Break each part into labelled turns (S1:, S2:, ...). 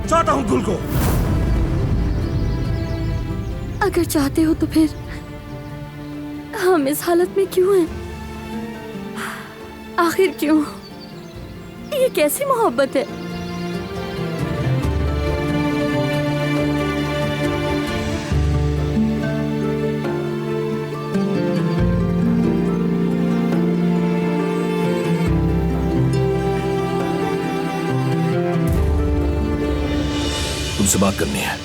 S1: चाहता हूं गुल को।
S2: अगर चाहते हो तो फिर हम इस हालत में क्यों हैं? आखिर क्यों? ये कैसी मोहब्बत है?
S1: तुमसे बात करनी है।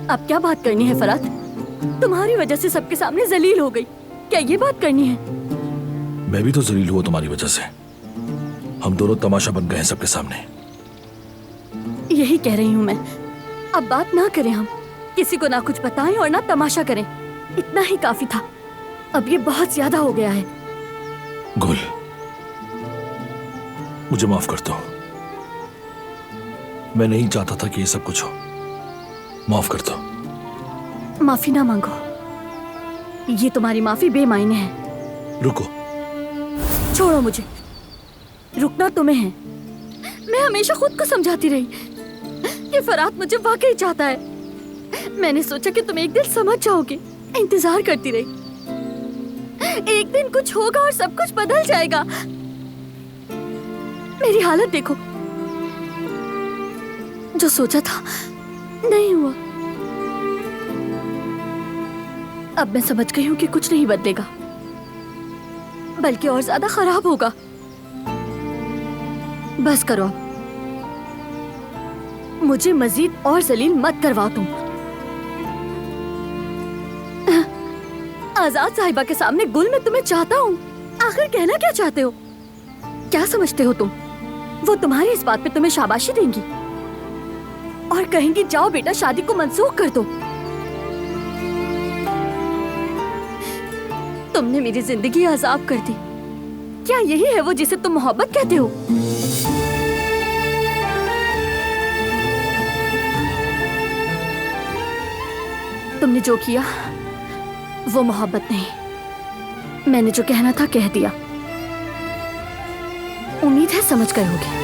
S2: अब क्या बात करनी है फरात? तुम्हारी वजह से सबके सामने जलील हो गई। क्या ये बात करनी है?
S1: मैं भी तो जलील हुआ तुम्हारी वजह से। हम दोनों तमाशा बन गए हैं सबके सामने।
S2: यही कह रही हूँ मैं। अब बात ना करें हम, किसी को ना कुछ बताएं और ना तमाशा करें। इतना ही काफी था। अब ये बहुत ज्यादा हो गया है।
S1: गुल, मुझे माफ कर दो। मैं नहीं चाहता था कि ये सब कुछ हो। माफ कर दो।
S2: माफी ना मांगो। ये तुम्हारी माफी बेमायने है।
S1: रुको।
S2: छोड़ो मुझे। रुकना तुम्हें है। मैं हमेशा खुद को समझाती रही कि फरात मुझे वाकई चाहता है। मैंने सोचा कि तुम एक दिन समझ जाओगे। इंतजार करती रही। एक दिन कुछ होगा और सब कुछ बदल जाएगा। मेरी हालत देखो। जो सोचा था नहीं हुआ। अब मैं समझ गई हूं कि कुछ नहीं बदलेगा, बल्कि और ज्यादा खराब होगा। बस करो। मुझे मजीद और जलील मत करवाओ तुम। आजाद साहिबा के सामने गुल मैं तुम्हें चाहता हूँ। आखिर कहना क्या चाहते हो? क्या समझते हो तुम? वो तुम्हारी इस बात पे तुम्हें शाबाशी देंगी और कहेंगी जाओ बेटा शादी को मंसूख कर दो। तुमने मेरी जिंदगी अजाब कर दी। क्या यही है वो जिसे तुम मोहब्बत कहते हो? तुमने जो किया वो मोहब्बत नहीं। मैंने जो कहना था कह दिया। उम्मीद है समझ गए होगे।